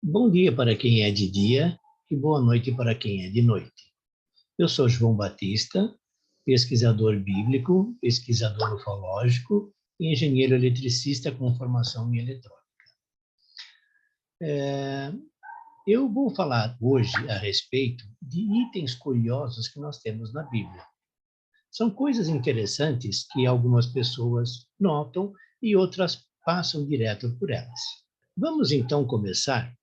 Bom dia para quem é de dia e boa noite para quem é de noite. Eu sou João Batista, pesquisador bíblico, pesquisador ufológico e engenheiro eletricista com formação em eletrônica. Eu vou falar hoje a respeito de itens curiosos que nós temos na Bíblia. São coisas interessantes que algumas pessoas notam e outras passam direto por elas. Vamos então começar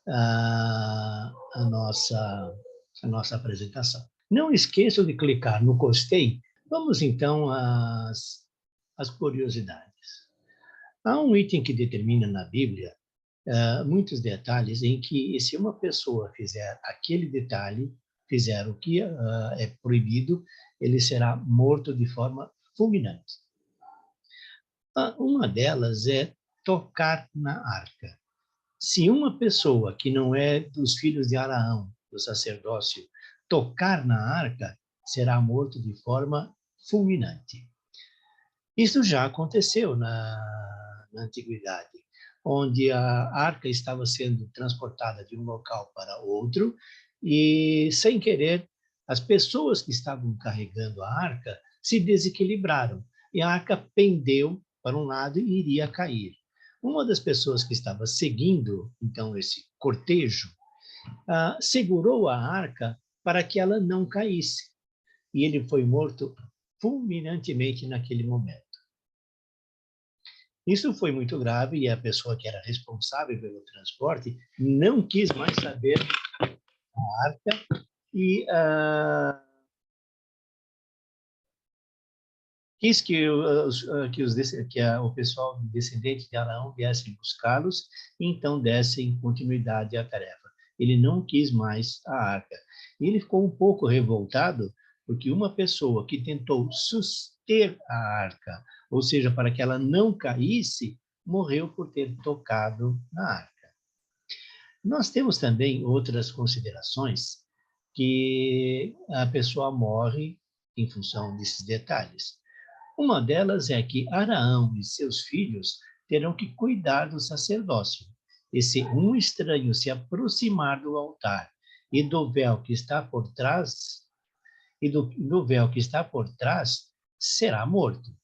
a, a, nossa, a nossa apresentação. Não esqueçam de clicar no gostei. Vamos então às curiosidades. Há um item que determina na Bíblia muitos detalhes em que, se uma pessoa fizer aquele detalhe, fizer o que é proibido, ele será morto de forma fulminante. Uma delas é tocar na arca. Se uma pessoa que não é dos filhos de Araão, do sacerdócio, tocar na arca, será morto de forma fulminante. Isso já aconteceu na antiguidade, onde a arca estava sendo transportada de um local para outro e, sem querer, as pessoas que estavam carregando a arca se desequilibraram e a arca pendeu para um lado e iria cair. Uma das pessoas que estava seguindo, então, esse cortejo, segurou a arca para que ela não caísse. E ele foi morto fulminantemente naquele momento. Isso foi muito grave e a pessoa que era responsável pelo transporte não quis mais saber da arca e quis que o pessoal descendente de Araão viessem buscá-los e então dessem continuidade à tarefa. Ele não quis mais a arca. E ele ficou um pouco revoltado porque uma pessoa que tentou suster a arca, ou seja, para que ela não caísse, morreu por ter tocado na arca. Nós temos também outras considerações que a pessoa morre em função desses detalhes. Uma delas é que Araão e seus filhos terão que cuidar do sacerdócio. E se um estranho se aproximar do altar e do véu que está por trás, será morto.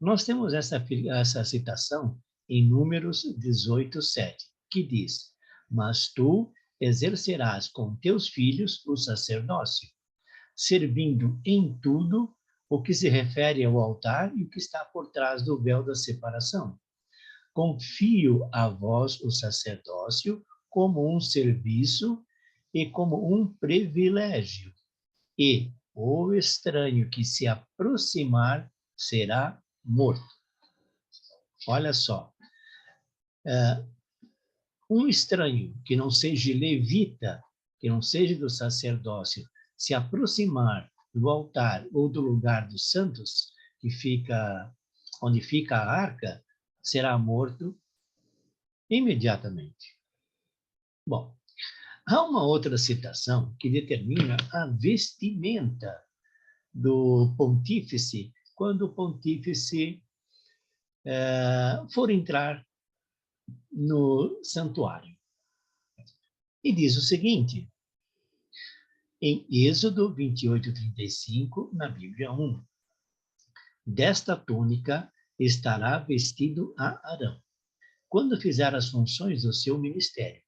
Nós temos essa citação em Números 18:7, que diz: Mas tu exercerás com teus filhos o sacerdócio, servindo em tudo o que se refere ao altar e o que está por trás do véu da separação. Confio a vós o sacerdócio como um serviço e como um privilégio, e o estranho que se aproximar será morto. Olha só, um estranho que não seja levita, que não seja do sacerdócio, se aproximar do altar ou do lugar dos santos, que fica onde fica a arca, será morto imediatamente. Bom, há uma outra citação que determina a vestimenta do pontífice quando o pontífice for entrar no santuário. E diz o seguinte, em Êxodo 28:35, na Bíblia 1, desta túnica estará vestido Arão, quando fizer as funções do seu ministério,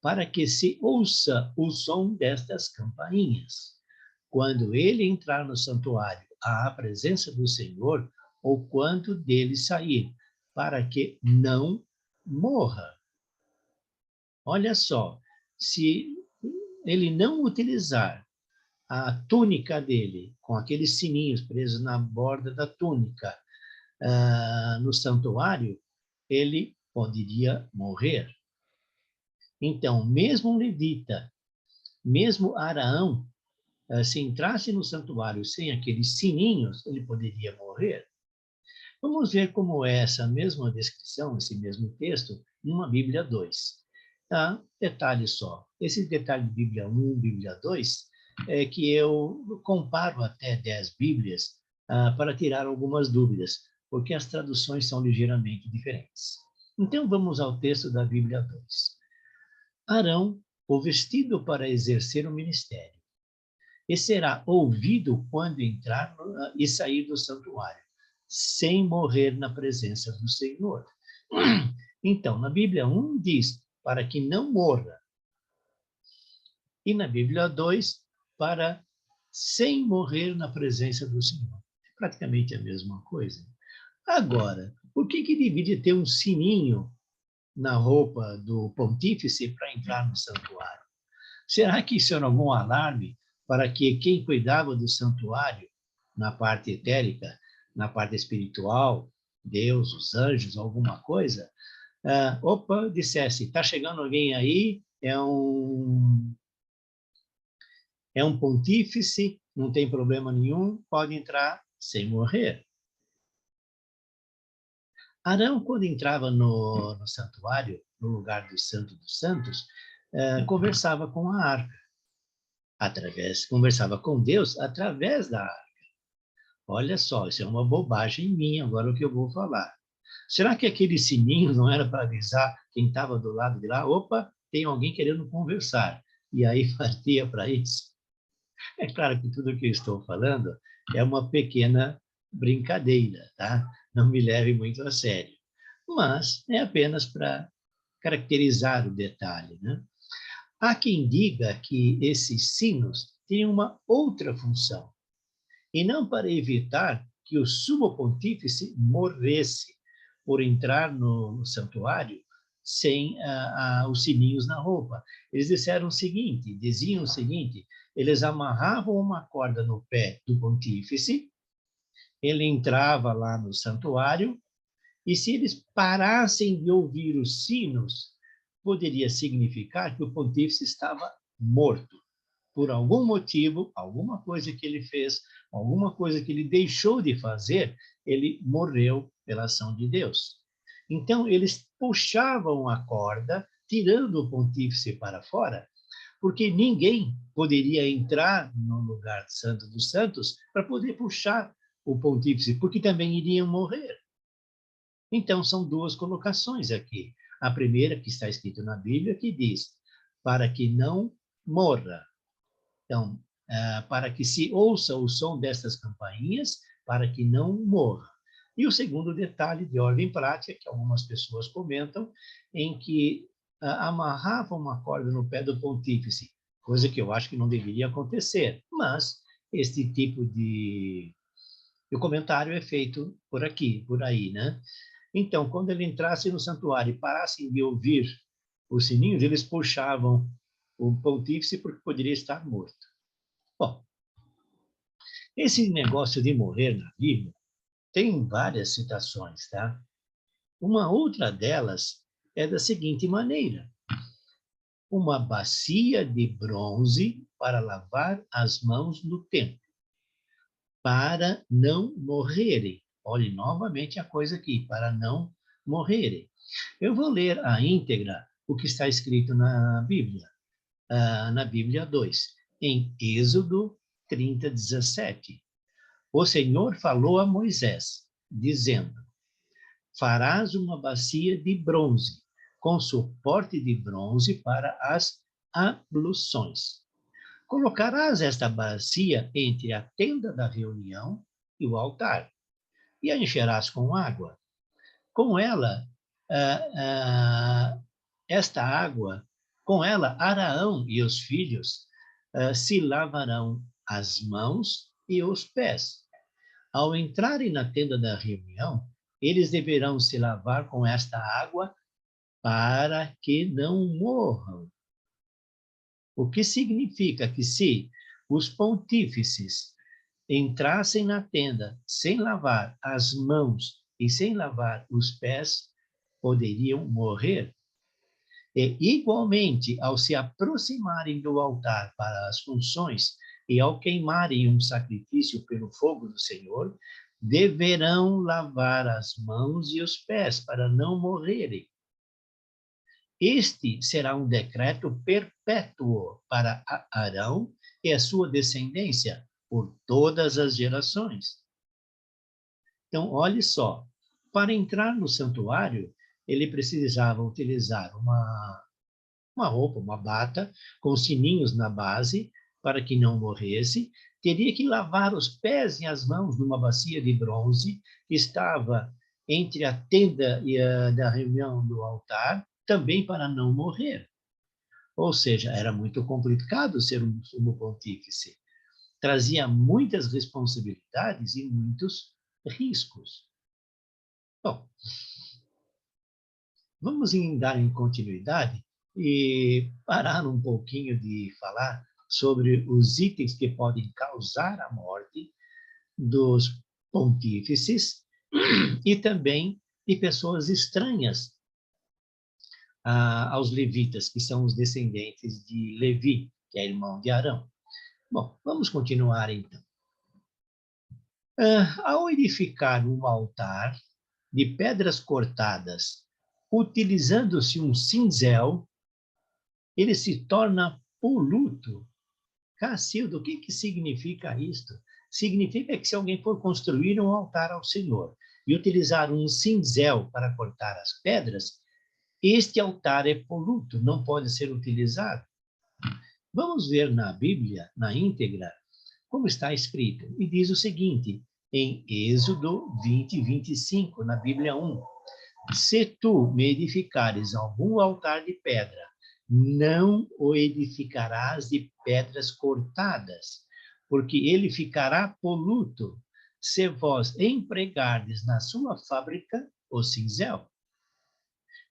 para que se ouça o som destas campainhas, quando ele entrar no santuário à presença do Senhor, ou quando dele sair, para que não morra. Olha só, se ele não utilizar a túnica dele, com aqueles sininhos presos na borda da túnica, no santuário, ele poderia morrer. Então, mesmo um levita, mesmo Araão, se entrasse no santuário sem aqueles sininhos, ele poderia morrer. Vamos ver como é essa mesma descrição, esse mesmo texto, numa Bíblia 2. Detalhe só, esse detalhe de Bíblia 1, Bíblia 2, é que eu comparo até 10 Bíblias para tirar algumas dúvidas, porque as traduções são ligeiramente diferentes. Então, vamos ao texto da Bíblia 2. Arão, o vestido para exercer o ministério, e será ouvido quando entrar e sair do santuário, sem morrer na presença do Senhor. Então, na Bíblia 1 diz, para que não morra. E na Bíblia 2, para sem morrer na presença do Senhor. É praticamente a mesma coisa. Agora, por que deveria ter um sininho na roupa do pontífice para entrar no santuário? Será que isso era algum alarme para que quem cuidava do santuário, na parte etérica, na parte espiritual, Deus, os anjos, alguma coisa, dissesse, está chegando alguém aí, é um pontífice, não tem problema nenhum, pode entrar sem morrer. Arão, quando entrava no santuário, no lugar do Santo dos Santos, conversava com a arca, conversava com Deus através da arca. Olha só, isso é uma bobagem minha, agora o que eu vou falar. Será que aquele sininho não era para avisar quem estava do lado de lá? Opa, tem alguém querendo conversar. E aí partia para isso. É claro que tudo que eu estou falando é uma pequena brincadeira, tá? Não me leve muito a sério. Mas é apenas para caracterizar o detalhe, né? Há quem diga que esses sinos têm uma outra função, e não para evitar que o sumo pontífice morresse por entrar no santuário sem os sininhos na roupa. Eles diziam o seguinte, eles amarravam uma corda no pé do pontífice, ele entrava lá no santuário, e se eles parassem de ouvir os sinos, poderia significar que o pontífice estava morto. Por algum motivo, alguma coisa que ele fez, alguma coisa que ele deixou de fazer, ele morreu pela ação de Deus. Então, eles puxavam a corda, tirando o pontífice para fora, porque ninguém poderia entrar no lugar santo dos santos para poder puxar o pontífice, porque também iriam morrer. Então, são duas colocações aqui. A primeira, que está escrito na Bíblia, que diz, para que não morra. Então, para que se ouça o som destas campainhas, para que não morra. E o segundo detalhe de ordem prática, que algumas pessoas comentam, em que amarravam uma corda no pé do pontífice, coisa que eu acho que não deveria acontecer, mas este tipo de comentário é feito por aqui, por aí, né? Então, quando ele entrasse no santuário e parassem de ouvir os sininhos, eles puxavam o pontífice porque poderia estar morto. Bom, esse negócio de morrer na Bíblia tem várias citações, tá? Uma outra delas é da seguinte maneira: uma bacia de bronze para lavar as mãos no templo, para não morrerem. Olhe novamente a coisa aqui, para não morrerem. Eu vou ler a íntegra o que está escrito na Bíblia 2, em Êxodo 30:17. O Senhor falou a Moisés, dizendo: farás uma bacia de bronze, com suporte de bronze para as abluções. Colocarás esta bacia entre a tenda da reunião e o altar, e a encherás com água. Com ela, esta água, com ela, Araão e os filhos se lavarão as mãos e os pés. Ao entrarem na tenda da reunião, eles deverão se lavar com esta água para que não morram. O que significa que se os pontífices entrassem na tenda sem lavar as mãos e sem lavar os pés, poderiam morrer. E, igualmente, ao se aproximarem do altar para as funções e ao queimarem um sacrifício pelo fogo do Senhor, deverão lavar as mãos e os pés para não morrerem. Este será um decreto perpétuo para Arão e a sua descendência por todas as gerações. Então, olhe só, para entrar no santuário, ele precisava utilizar uma roupa, uma bata, com sininhos na base, para que não morresse. Teria que lavar os pés e as mãos numa bacia de bronze, que estava entre a tenda da reunião do altar, também para não morrer. Ou seja, era muito complicado ser um sumo pontífice. Trazia muitas responsabilidades e muitos riscos. Bom, vamos dar em continuidade e parar um pouquinho de falar sobre os itens que podem causar a morte dos pontífices e também de pessoas estranhas aos levitas, que são os descendentes de Levi, que é irmão de Arão. Bom, vamos continuar então. Ao edificar um altar de pedras cortadas, utilizando-se um cinzel, ele se torna poluto. Cacildo, o que significa isto? Significa que se alguém for construir um altar ao Senhor e utilizar um cinzel para cortar as pedras, este altar é poluto, não pode ser utilizado. Vamos ver na Bíblia, na íntegra, como está escrito. E diz o seguinte, em Êxodo 20, 25, na Bíblia 1. Se tu me edificares algum altar de pedra, não o edificarás de pedras cortadas, porque ele ficará poluto, se vós empregardes na sua fábrica o cinzel.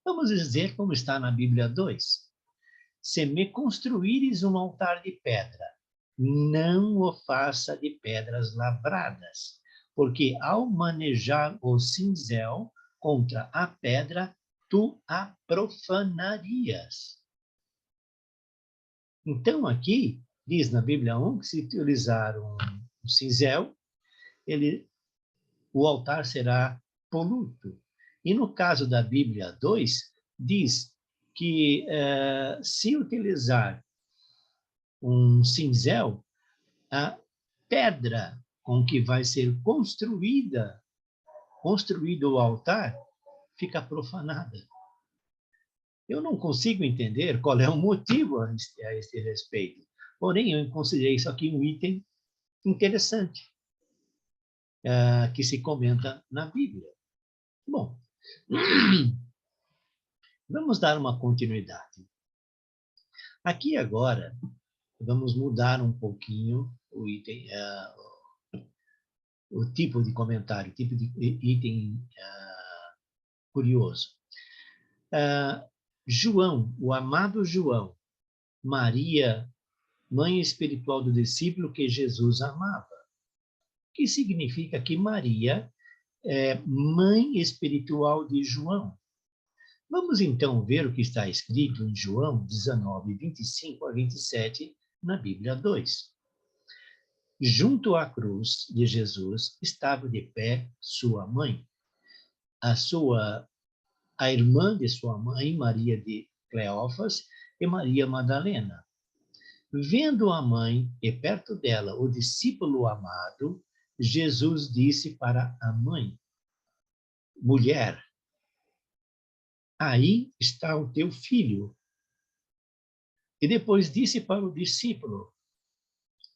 Vamos dizer como está na Bíblia 2. Se me construíres um altar de pedra, não o faça de pedras lavradas, porque ao manejar o cinzel contra a pedra, tu a profanarias. Então, aqui, diz na Bíblia 1 que se utilizar um cinzel, o altar será poluto. E no caso da Bíblia 2, diz que se utilizar um cinzel, a pedra com que vai ser construído o altar, fica profanada. Eu não consigo entender qual é o motivo a esse respeito. Porém, eu considerei isso aqui um item interessante, que se comenta na Bíblia. Bom, vamos dar uma continuidade. Aqui agora, vamos mudar um pouquinho o item, o tipo de comentário, o tipo de item curioso. João, o amado João, Maria, mãe espiritual do discípulo que Jesus amava. O que significa que Maria é mãe espiritual de João. Vamos então ver o que está escrito em João 19, 25 a 27, na Bíblia 2. Junto à cruz de Jesus estava de pé sua mãe, a irmã de sua mãe, Maria de Cleófas, e Maria Madalena. Vendo a mãe e perto dela o discípulo amado, Jesus disse para a mãe: mulher, aí está o teu filho. E depois disse para o discípulo: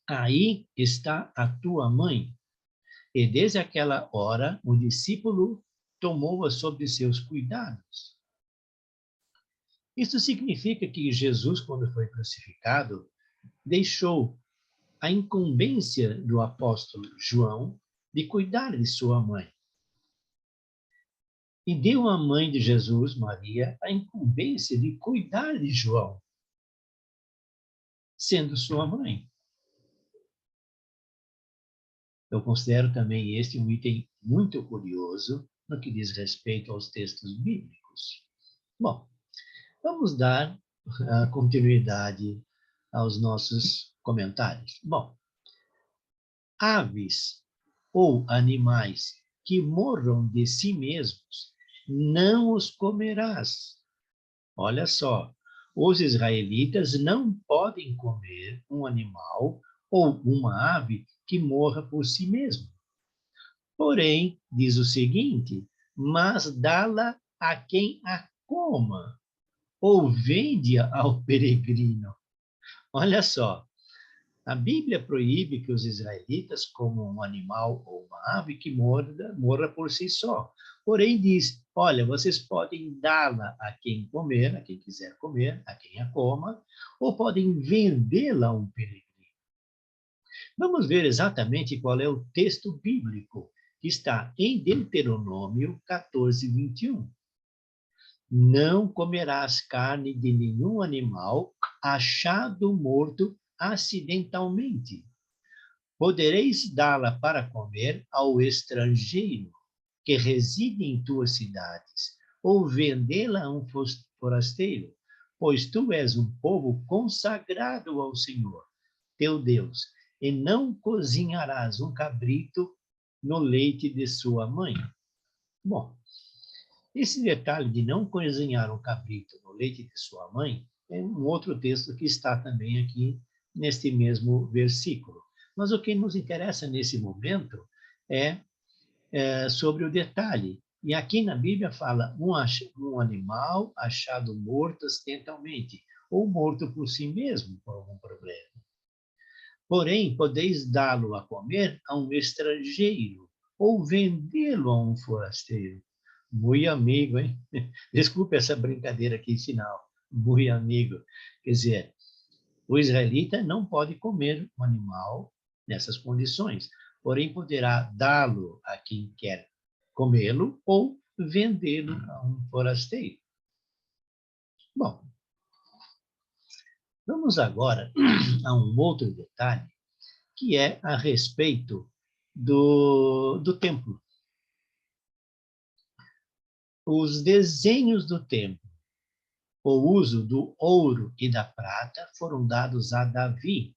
aí está a tua mãe. E desde aquela hora, o discípulo tomou-a sob seus cuidados. Isso significa que Jesus, quando foi crucificado, deixou a incumbência do apóstolo João de cuidar de sua mãe. E deu à mãe de Jesus, Maria, a incumbência de cuidar de João, sendo sua mãe. Eu considero também este um item muito curioso no que diz respeito aos textos bíblicos. Bom, vamos dar continuidade aos nossos comentários. Bom, aves ou animais que morram de si mesmos, não os comerás. Olha só, os israelitas não podem comer um animal ou uma ave que morra por si mesmo. Porém, diz o seguinte: mas dá-la a quem a coma, ou vende-a ao peregrino. Olha só, a Bíblia proíbe que os israelitas comam um animal ou uma ave que morra por si só. Porém, diz: olha, vocês podem dá-la a quem comer, a quem quiser comer, a quem a coma, ou podem vendê-la a um peregrino. Vamos ver exatamente qual é o texto bíblico que está em Deuteronômio 14, 21. Não comerás carne de nenhum animal achado morto acidentalmente. Podereis dá-la para comer ao estrangeiro que reside em tuas cidades, ou vendê-la a um forasteiro, pois tu és um povo consagrado ao Senhor, teu Deus, e não cozinharás um cabrito no leite de sua mãe. Bom, esse detalhe de não cozinhar um cabrito no leite de sua mãe é um outro texto que está também aqui neste mesmo versículo. Mas o que nos interessa nesse momento é sobre o detalhe. E aqui na Bíblia fala um animal achado morto acidentalmente, ou morto por si mesmo, por algum problema. Porém, podeis dá-lo a comer a um estrangeiro, ou vendê-lo a um forasteiro. Muito amigo, hein? Desculpe essa brincadeira aqui final. Muito amigo. Quer dizer, o israelita não pode comer um animal nessas condições, porém poderá dá-lo a quem quer comê-lo ou vendê-lo a um forasteiro. Bom, vamos agora a um outro detalhe, que é a respeito do templo. Os desenhos do templo, o uso do ouro e da prata foram dados a Davi,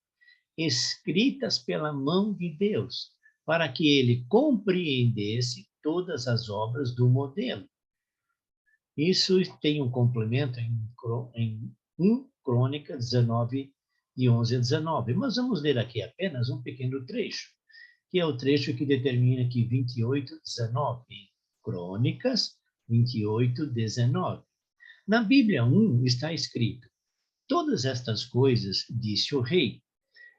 escritas pela mão de Deus, para que ele compreendesse todas as obras do modelo. Isso tem um complemento em 1 Crônica 19, de 11 a 19. Mas vamos ler aqui apenas um pequeno trecho, que é o trecho que determina aqui 28, 19. Crônicas 28, 19. Na Bíblia 1 está escrito: todas estas coisas, disse o rei,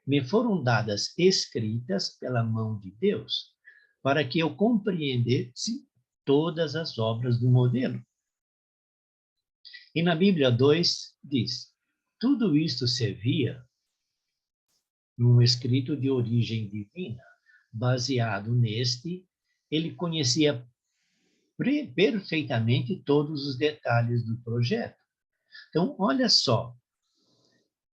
me foram dadas escritas pela mão de Deus, para que eu compreendesse todas as obras do modelo. E na Bíblia 2 diz: tudo isto servia num escrito de origem divina. Baseado neste, ele conhecia perfeitamente todos os detalhes do projeto. Então, olha só,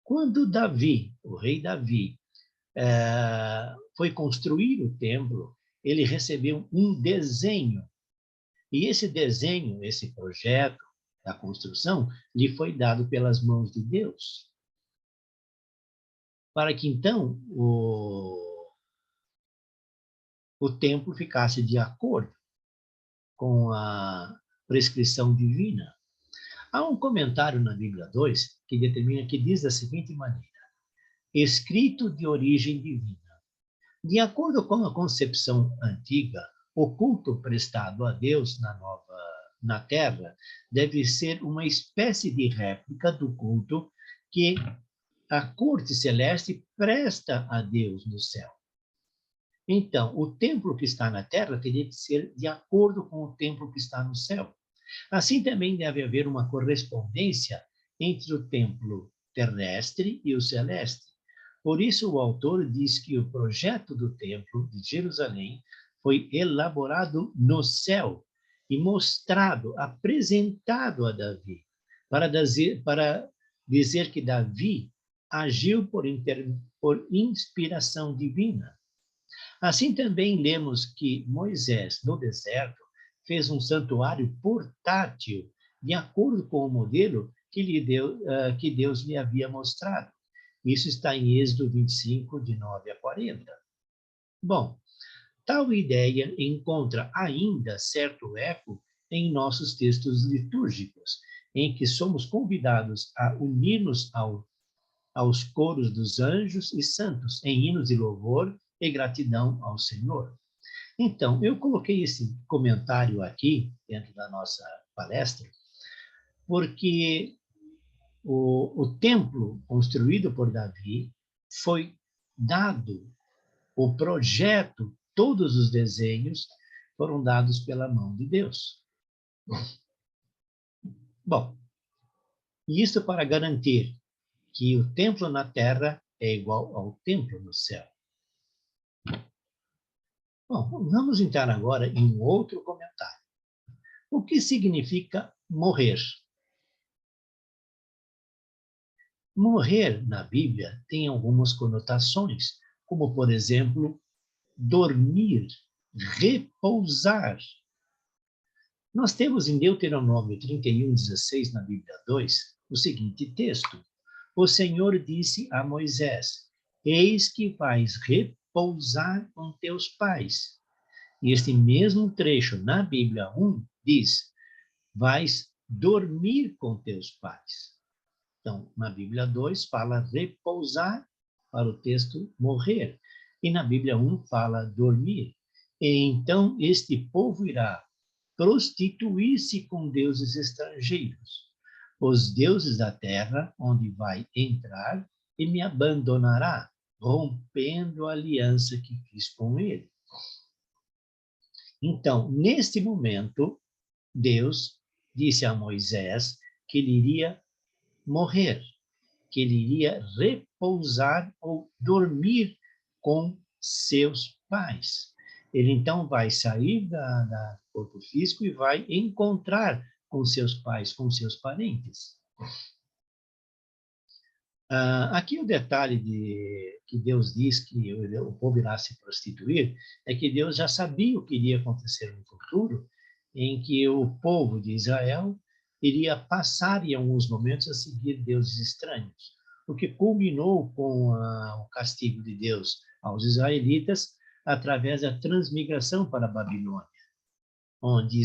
quando Davi, o rei Davi, foi construir o templo, ele recebeu um desenho. E esse desenho, esse projeto da construção, lhe foi dado pelas mãos de Deus. Para que então o templo ficasse de acordo com a prescrição divina. Há um comentário na Bíblia 2 que determina, que diz da seguinte maneira: escrito de origem divina. De acordo com a concepção antiga, o culto prestado a Deus na terra deve ser uma espécie de réplica do culto que a corte celeste presta a Deus no céu. Então, o templo que está na terra teria que ser de acordo com o templo que está no céu. Assim também deve haver uma correspondência entre o templo terrestre e o celeste. Por isso, o autor diz que o projeto do templo de Jerusalém foi elaborado no céu e mostrado, apresentado a Davi, para dizer que Davi agiu por inspiração divina. Assim também lemos que Moisés, no deserto, fez um santuário portátil, de acordo com o modelo que Deus lhe havia mostrado. Isso está em Êxodo 25, de 9 a 40. Bom, tal ideia encontra ainda certo eco em nossos textos litúrgicos, em que somos convidados a unir-nos aos coros dos anjos e santos, em hinos de louvor e gratidão ao Senhor. Então, eu coloquei esse comentário aqui, dentro da nossa palestra, porque o templo construído por Davi foi dado, o projeto, todos os desenhos foram dados pela mão de Deus. Bom, isso para garantir que o templo na terra é igual ao templo no céu. Bom, vamos entrar agora em um outro comentário. O que significa morrer? Morrer na Bíblia tem algumas conotações, como, por exemplo, dormir, repousar. Nós temos em Deuteronômio 31:16, na Bíblia 2, o seguinte texto: O Senhor disse a Moisés: Eis que vais repousar com teus pais. E este mesmo trecho na Bíblia 1 diz: Vais dormir com teus pais. Então, na Bíblia 2 fala repousar, para o texto morrer. E na Bíblia 1 fala dormir. E então este povo irá prostituir-se com deuses estrangeiros, os deuses da terra, onde vai entrar e me abandonará, rompendo a aliança que fiz com ele. Então, neste momento, Deus disse a Moisés que ele iria morrer, que ele iria repousar ou dormir com seus pais. Ele então vai sair do corpo físico e vai encontrar com seus pais, com seus parentes. Aqui o detalhe que Deus diz que o povo irá se prostituir é que Deus já sabia o que iria acontecer no futuro, em que o povo de Israel iria passar em alguns momentos a seguir deuses estranhos, o que culminou com o castigo de Deus aos israelitas através da transmigração para a Babilônia, onde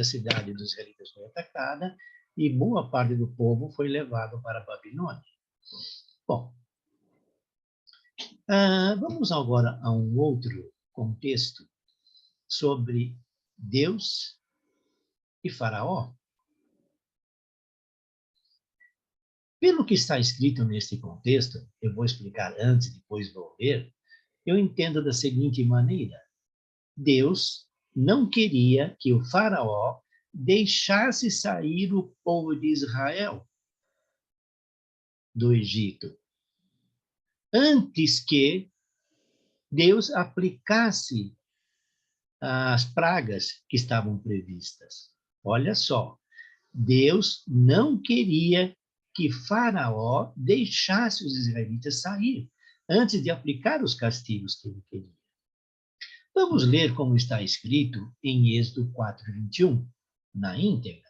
a cidade dos israelitas foi atacada e boa parte do povo foi levado para a Babilônia. Bom, vamos agora a um outro contexto sobre Deus e Faraó. Pelo que está escrito neste contexto, eu vou explicar antes, depois vou ler, eu entendo da seguinte maneira: Deus não queria que o Faraó deixasse sair o povo de Israel do Egito, antes que Deus aplicasse as pragas que estavam previstas. Olha só, Deus não queria que Faraó deixasse os israelitas sair antes de aplicar os castigos que ele queria. Vamos ler como está escrito em Êxodo 4:21, na íntegra.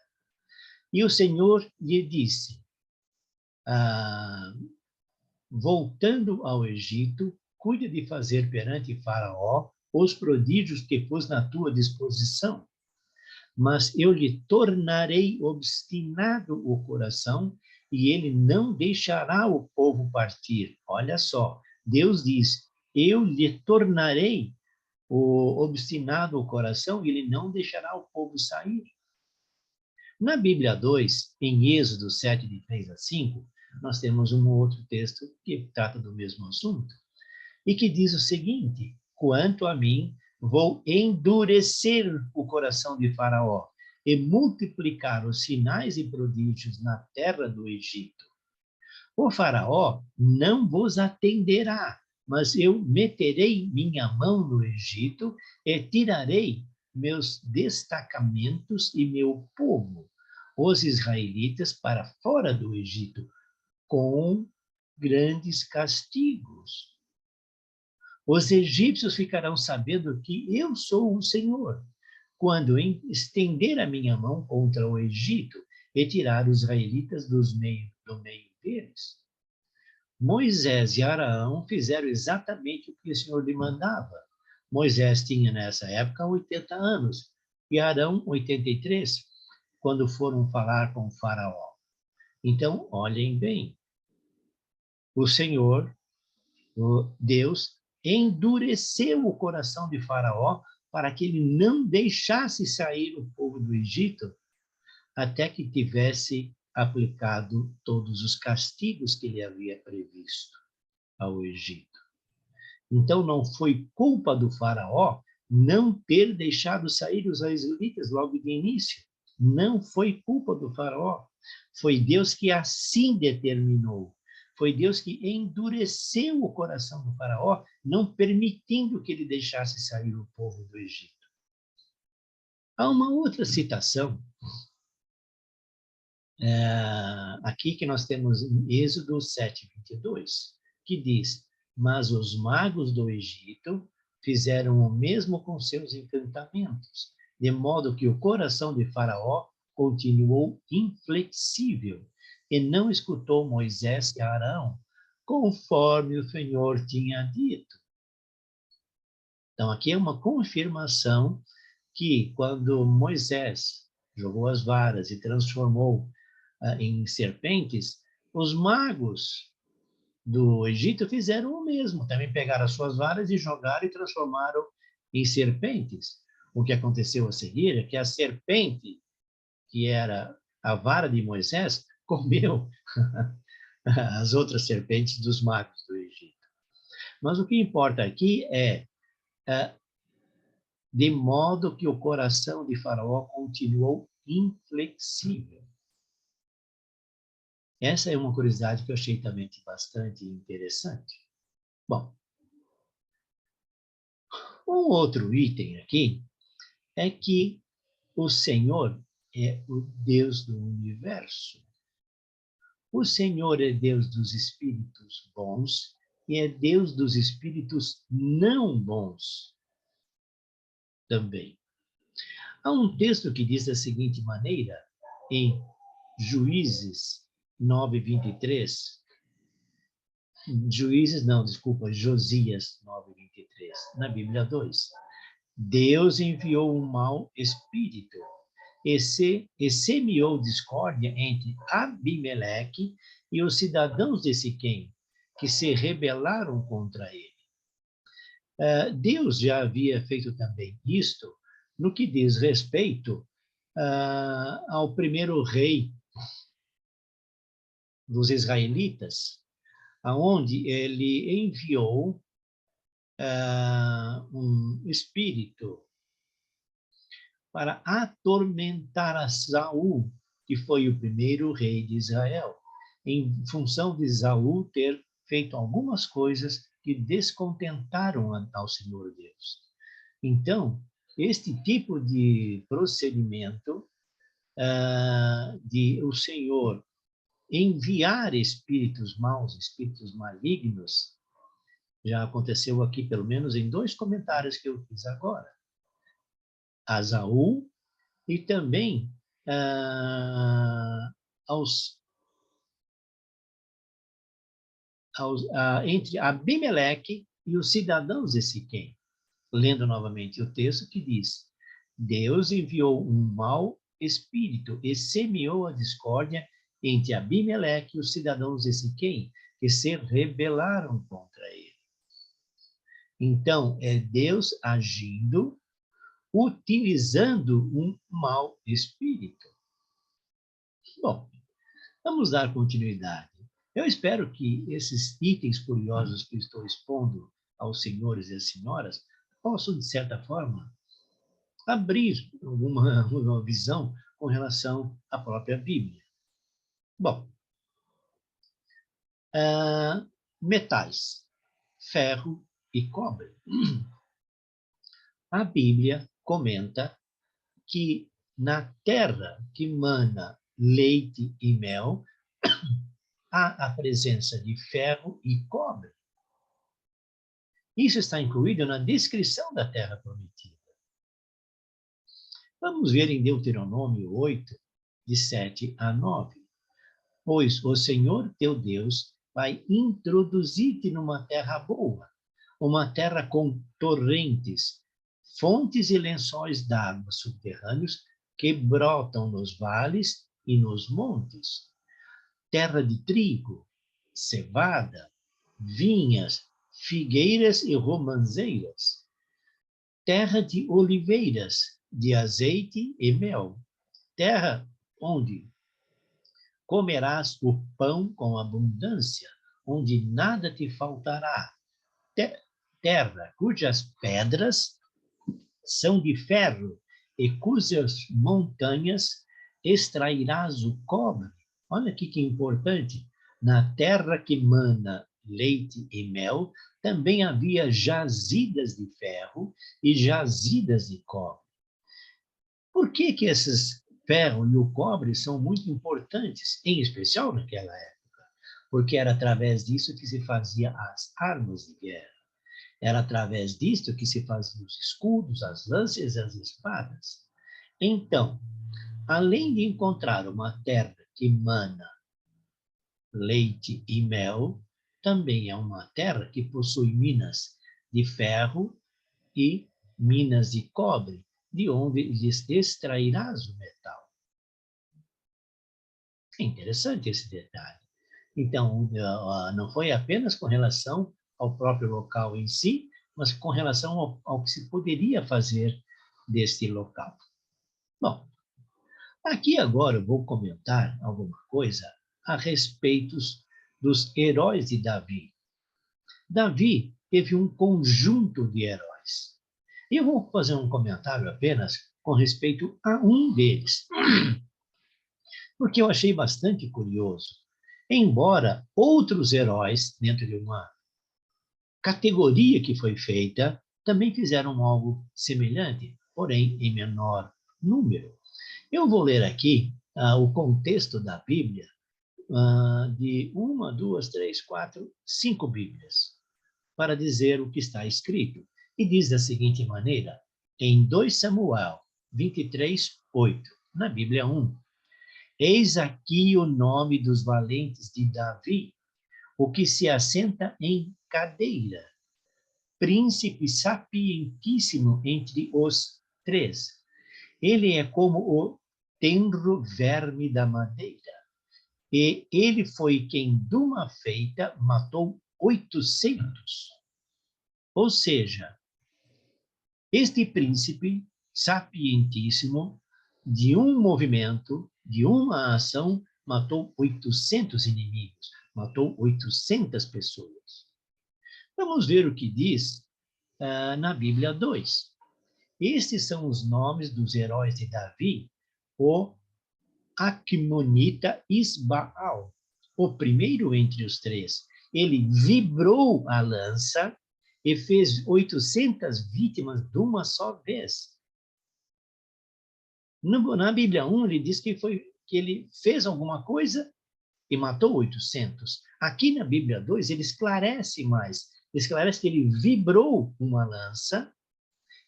E o Senhor lhe disse, voltando ao Egito, cuide de fazer perante Faraó os prodígios que pus na tua disposição, mas eu lhe tornarei obstinado o coração e ele não deixará o povo partir. Olha só, Deus diz, eu lhe tornarei obstinado o coração e ele não deixará o povo sair. Na Bíblia 2, em Êxodo 7, de 3-5, nós temos um outro texto que trata do mesmo assunto e que diz o seguinte: quanto a mim, vou endurecer o coração de Faraó e multiplicar os sinais e prodígios na terra do Egito. O Faraó não vos atenderá, mas eu meterei minha mão no Egito e tirarei meus destacamentos e meu povo, os israelitas, para fora do Egito, com grandes castigos. Os egípcios ficarão sabendo que eu sou o Senhor, quando estender a minha mão contra o Egito e tirar os israelitas do meio deles. Moisés e Arão fizeram exatamente o que o Senhor lhe mandava. Moisés tinha, nessa época, 80 anos, e Arão, 83, quando foram falar com o Faraó. Então, olhem bem, o Senhor, o Deus, endureceu o coração de Faraó para que ele não deixasse sair o povo do Egito, até que tivesse aplicado todos os castigos que ele havia previsto ao Egito. Então, não foi culpa do faraó não ter deixado sair os israelitas logo de início. Não foi culpa do faraó. Foi Deus que assim determinou. Foi Deus que endureceu o coração do faraó, não permitindo que ele deixasse sair o povo do Egito. Há uma outra citação aqui que nós temos em Êxodo 7:22, que diz: mas os magos do Egito fizeram o mesmo com seus encantamentos, de modo que o coração de Faraó continuou inflexível e não escutou Moisés e Arão, conforme o Senhor tinha dito. Então, aqui é uma confirmação que quando Moisés jogou as varas e transformou em serpentes, os magos do Egito fizeram o mesmo. Também pegaram as suas varas e jogaram e transformaram em serpentes. O que aconteceu a seguir é que a serpente, que era a vara de Moisés, comeu as outras serpentes dos magos do Egito. Mas o que importa aqui é de modo que o coração de Faraó continuou inflexível. Essa é uma curiosidade que eu achei também bastante interessante. Bom, um outro item aqui é que o Senhor é o Deus do universo. O Senhor é Deus dos espíritos bons e é Deus dos espíritos não bons também. Há um texto que diz da seguinte maneira, em Juízes 9:23, Josias 9:23, na Bíblia 2. Deus enviou um mau espírito e semeou discórdia entre Abimeleque e os cidadãos de Siquém, que se rebelaram contra ele. Deus já havia feito também isto no que diz respeito ao primeiro rei dos israelitas, aonde ele enviou um espírito para atormentar a Saul, que foi o primeiro rei de Israel, em função de Saul ter feito algumas coisas que descontentaram ao Senhor Deus. Então, este tipo de procedimento de o Senhor enviar espíritos maus, espíritos malignos, já aconteceu aqui, pelo menos em 2 comentários que eu fiz agora. A Saul e também entre Abimeleque e os cidadãos de Siquém. Lendo novamente o texto que diz: Deus enviou um mau espírito e semeou a discórdia entre Abimeleque e os cidadãos de Siquém, que se rebelaram contra ele. Então, é Deus agindo, utilizando um mau espírito. Bom, vamos dar continuidade. Eu espero que esses itens curiosos que estou expondo aos senhores e às senhoras possam, de certa forma, abrir uma visão com relação à própria Bíblia. Bom, metais, ferro e cobre. A Bíblia comenta que na terra que mana leite e mel, há a presença de ferro e cobre. Isso está incluído na descrição da terra prometida. Vamos ver em Deuteronômio 8, de 7-9. Pois o Senhor teu Deus vai introduzir-te numa terra boa, uma terra com torrentes, fontes e lençóis d'água subterrâneos que brotam nos vales e nos montes, terra de trigo, cevada, vinhas, figueiras e romãzeiras, terra de oliveiras, de azeite e mel, terra onde comerás o pão com abundância, onde nada te faltará. Terra cujas pedras são de ferro e cujas montanhas extrairás o cobre. Olha aqui que importante. Na terra que mana leite e mel, também havia jazidas de ferro e jazidas de cobre. Por que que esses ferro e o cobre são muito importantes, em especial naquela época? Porque era através disso que se fazia as armas de guerra. Era através disto que se faziam os escudos, as lanças e as espadas. Então, além de encontrar uma terra que mana leite e mel, também é uma terra que possui minas de ferro e minas de cobre, de onde lhes extrairás o metal. É interessante esse detalhe. Então, não foi apenas com relação ao próprio local em si, mas com relação ao que se poderia fazer deste local. Bom, aqui agora eu vou comentar alguma coisa a respeito dos heróis de Davi. Davi teve um conjunto de heróis. E eu vou fazer um comentário apenas com respeito a um deles, porque eu achei bastante curioso. Embora outros heróis, dentro de uma categoria que foi feita, também fizeram algo semelhante, porém em menor número. Eu vou ler aqui o contexto da Bíblia, de uma, duas, três, quatro, cinco Bíblias, para dizer o que está escrito. E diz da seguinte maneira, em 2 Samuel 23, 8, na Bíblia 1, eis aqui o nome dos valentes de Davi, o que se assenta em cadeira, príncipe sapientíssimo entre os três. Ele é como o tenro verme da madeira. E ele foi quem, de uma feita, matou 800. Ou seja, este príncipe sapientíssimo, de um movimento, de uma ação, matou 800 inimigos, matou 800 pessoas. Vamos ver o que diz na Bíblia 2. Estes são os nomes dos heróis de Davi, o Acmonita Isbaal, o primeiro entre os três. Ele vibrou a lança e fez 800 vítimas de uma só vez. Na Bíblia 1, ele diz que ele fez alguma coisa e matou 800. Aqui na Bíblia 2, ele esclarece mais. Esclarece que ele vibrou uma lança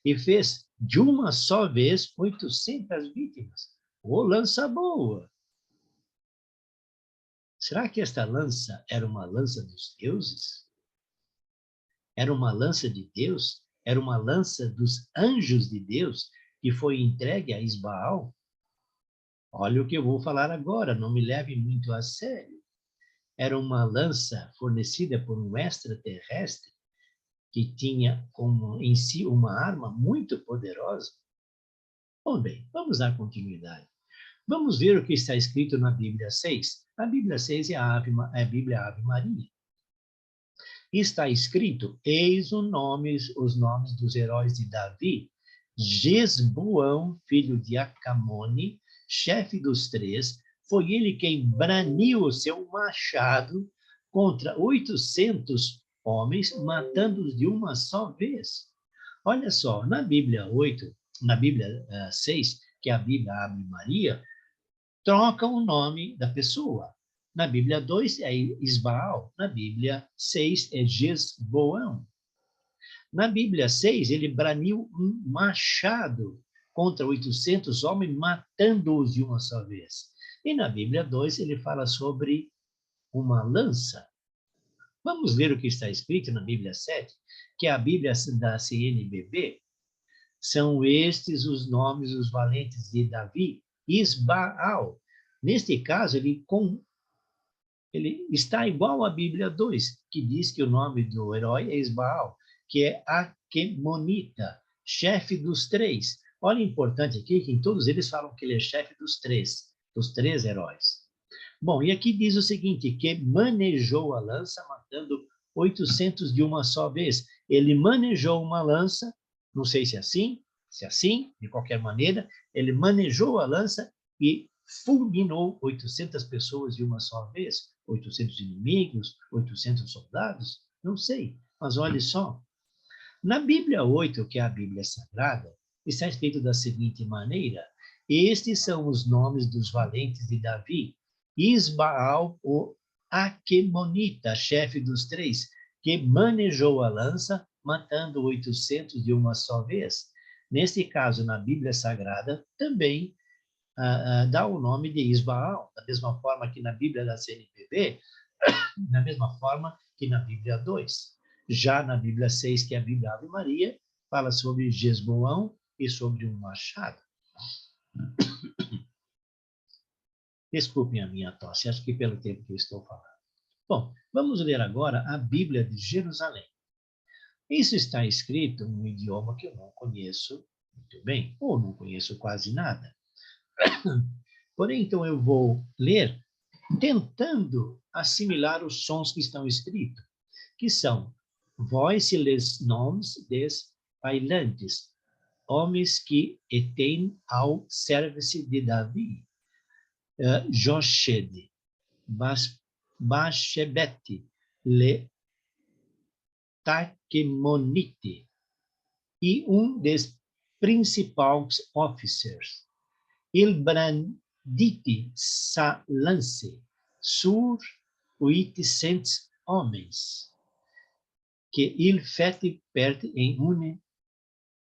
e fez de uma só vez 800 vítimas. Ô, lança boa! Será que esta lança era uma lança dos deuses? Era uma lança de Deus? Era uma lança dos anjos de Deus que foi entregue a Isbaal? Olha o que eu vou falar agora, não me leve muito a sério. Era uma lança fornecida por um extraterrestre que tinha em si uma arma muito poderosa? Bom, bem, vamos dar continuidade. Vamos ver o que está escrito na Bíblia 6. A Bíblia 6 é a Bíblia Ave Maria. Está escrito, eis os nomes dos heróis de Davi, Jesboão, filho de Acamone, chefe dos três, foi ele quem braniu o seu machado contra 800 homens, matando-os de uma só vez. Olha só, na Bíblia 8, na Bíblia 6, que é a Bíblia Ave Maria, troca o nome da pessoa. Na Bíblia 2 é Isbaal, na Bíblia 6 é Jesboão. Na Bíblia 6, ele braniu um machado contra 800 homens, matando-os de uma só vez. E na Bíblia 2, ele fala sobre uma lança. Vamos ver o que está escrito na Bíblia 7, que é a Bíblia da CNBB. São estes os nomes dos valentes de Davi, Isbaal. Neste caso, ele está igual à Bíblia 2, que diz que o nome do herói é Isbaal, que é Aquemonita, chefe dos três. Olha, importante aqui que em todos eles falam que ele é chefe dos três. os 3 heróis. Bom, e aqui diz o seguinte, que manejou a lança, matando 800 de uma só vez. Ele manejou uma lança, não sei se é assim, de qualquer maneira, ele manejou a lança e fulminou 800 pessoas de uma só vez. 800 inimigos, 800 soldados, não sei. Mas olhe só, na Bíblia 8, que é a Bíblia Sagrada, está escrito da seguinte maneira: estes são os nomes dos valentes de Davi, Isbaal, o Aquemonita, chefe dos 3, que manejou a lança, matando 800 de uma só vez. Neste caso, na Bíblia Sagrada, também dá o nome de Isbaal, da mesma forma que na Bíblia da CNBB, da mesma forma que na Bíblia 2. Já na Bíblia 6, que é a Bíblia Ave Maria, fala sobre Jesboão e sobre um machado. Desculpem a minha tosse, acho que pelo tempo que eu estou falando. Bom, vamos ler agora a Bíblia de Jerusalém. Isso está escrito em um idioma que eu não conheço muito bem, ou não conheço quase nada. Porém, então, eu vou ler tentando assimilar os sons que estão escritos, que são vós les nomes des bailantes, homens que têm ao serviço de Davi, Jochede, Bashebete, Le Taquemonite, e um dos principais officers, il brandite sa lance sur 800 homens, que il fait perdre em une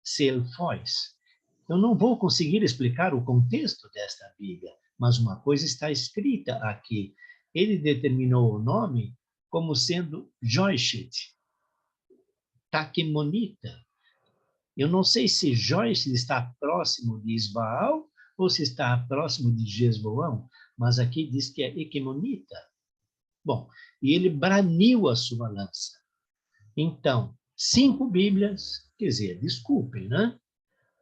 seule fois. Eu não vou conseguir explicar o contexto desta Bíblia, mas uma coisa está escrita aqui. Ele determinou o nome como sendo Joichet, Taquemonita. Eu não sei se Joichet está próximo de Isbaal ou se está próximo de Jesboão, mas aqui diz que é Equemonita. Bom, e ele braniu a sua lança. Então, 5 Bíblias, quer dizer, desculpem, né?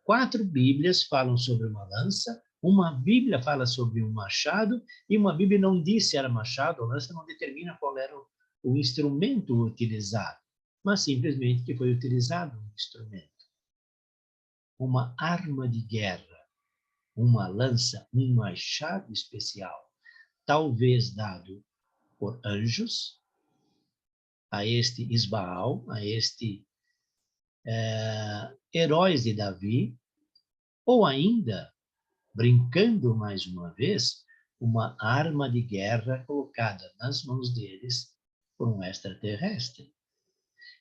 4 Bíblias falam sobre uma lança, uma Bíblia fala sobre um machado, e uma Bíblia não diz se era machado ou lança, não determina qual era o instrumento utilizado, mas simplesmente que foi utilizado um instrumento. Uma arma de guerra, uma lança, um machado especial, talvez dado por anjos a este Isbaal, a este heróis de Davi, ou ainda, brincando mais uma vez, uma arma de guerra colocada nas mãos deles por um extraterrestre.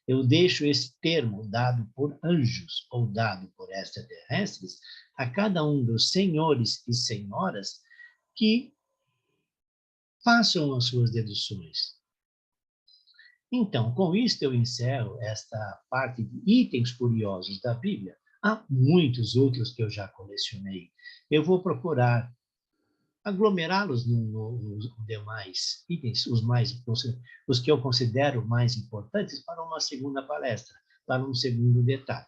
Eu deixo esse termo dado por anjos ou dado por extraterrestres a cada um dos senhores e senhoras que façam as suas deduções. Então, com isto eu encerro esta parte de itens curiosos da Bíblia. Há muitos outros que eu já colecionei. Eu vou procurar aglomerá-los nos demais itens, os que eu considero mais importantes para uma segunda palestra, para um segundo detalhe.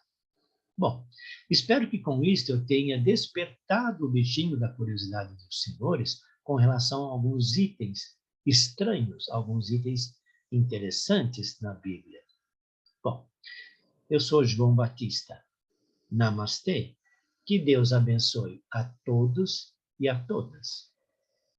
Bom, espero que com isto eu tenha despertado o bichinho da curiosidade dos senhores com relação a alguns itens estranhos, alguns itens interessantes na Bíblia. Bom, eu sou João Batista. Namastê. Que Deus abençoe a todos e a todas.